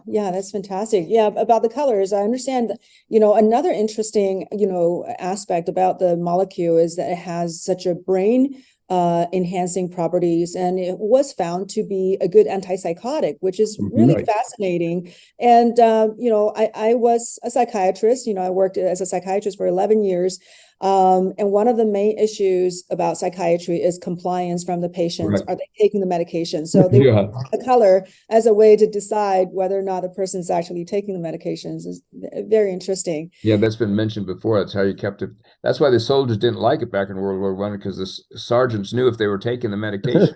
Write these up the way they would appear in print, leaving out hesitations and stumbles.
Yeah, that's fantastic. Yeah, about the colors, I understand, another interesting, aspect about the molecule is that it has such a brain enhancing properties, and it was found to be a good antipsychotic, which is really Right. fascinating. And I was a psychiatrist. I worked as a psychiatrist for 11 years. And one of the main issues about psychiatry is compliance from the patients. Right. Are they taking the medication? So they Yeah. the color as a way to decide whether or not a person's actually taking the medications is very interesting. Yeah, that's been mentioned before. That's how you kept it. That's why the soldiers didn't like it back in World War I, because the sergeants knew if they were taking the medication.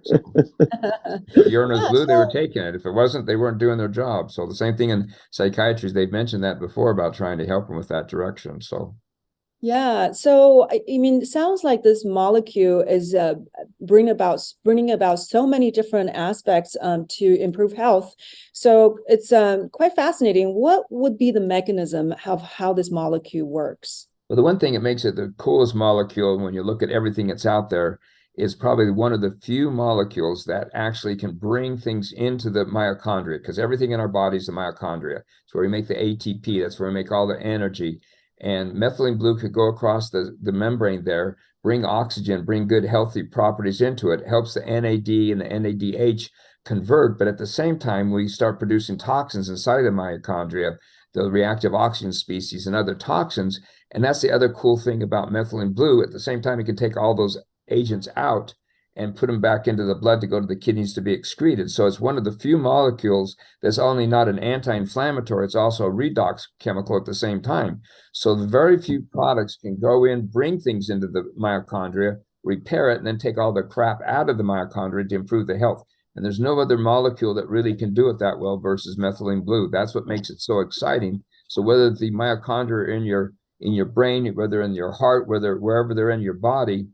So if the urine was Yeah, blue, they were so taking it. If it wasn't, they weren't doing their job. So the same thing in psychiatry. They've mentioned that before about trying to help them with that direction. So yeah, so I mean, it sounds like this molecule is bringing about so many different aspects to improve health. So it's quite fascinating. What would be the mechanism of how this molecule works? But the one thing that makes it the coolest molecule when you look at everything that's out there is probably one of the few molecules that actually can bring things into the mitochondria, because everything in our body is the mitochondria. It's where we make the ATP, that's where we make all the energy. And methylene blue could go across the membrane there, bring oxygen, bring good healthy properties into it, helps the NAD and the NADH convert, but at the same time, we start producing toxins inside the mitochondria, the reactive oxygen species and other toxins. And that's the other cool thing about methylene blue. At the same time, it can take all those agents out and put them back into the blood to go to the kidneys to be excreted. So it's one of the few molecules that's only not an anti-inflammatory, it's also a redox chemical at the same time. So the very few products can go in, bring things into the mitochondria, repair it, and then take all the crap out of the mitochondria to improve the health. And there's no other molecule that really can do it that well versus methylene blue. That's what makes it so exciting. So whether the mitochondria are in your brain, whether in your heart, whether wherever they're in your body,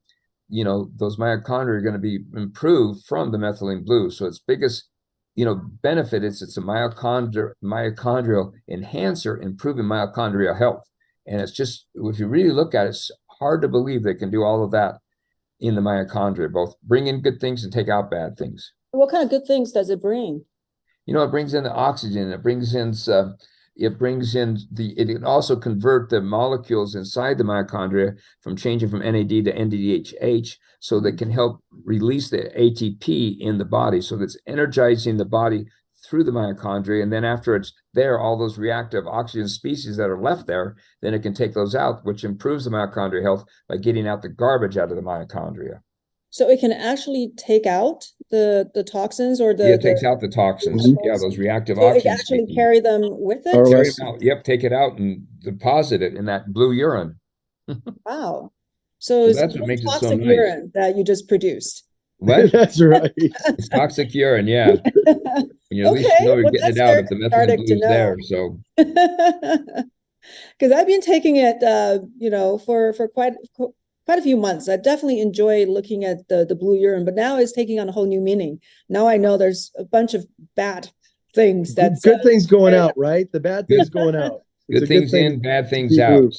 those mitochondria are going to be improved from the methylene blue. So its biggest, benefit is it's a mitochondrial enhancer, improving mitochondrial health. And it's just, if you really look at it, it's hard to believe they can do all of that in the mitochondria, both bring in good things and take out bad things. What kind of good things does it bring? It brings in the oxygen, it can also convert the molecules inside the mitochondria from changing from NAD to NADH, so that can help release the ATP in the body. So that's energizing the body through the mitochondria. And then after it's there, all those reactive oxygen species that are left there, then it can take those out, which improves the mitochondrial health by getting out the garbage out of the mitochondria. So it can actually take out the toxins or Yeah, it the takes out the toxins. Yeah, chemicals. those reactive So it can oxygen actually species. carry them with Or it. Carry less. them out. Yep, take it out and deposit it in that blue urine. Wow. So So it's that's what really makes it so toxic nice. urine that you just produced. What? That's right. It's toxic urine, yeah. And you at least Okay, know you're well, getting that's it out very if the methylene cathartic to blue's know. there. So Because I've been taking it, for quite a few months. I definitely enjoy looking at the blue urine, but now it's taking on a whole new meaning. Now I know there's a bunch of bad things that's Good things going out, right? The bad things good, going out. It's good a good things thing in, bad to things keep out. moving.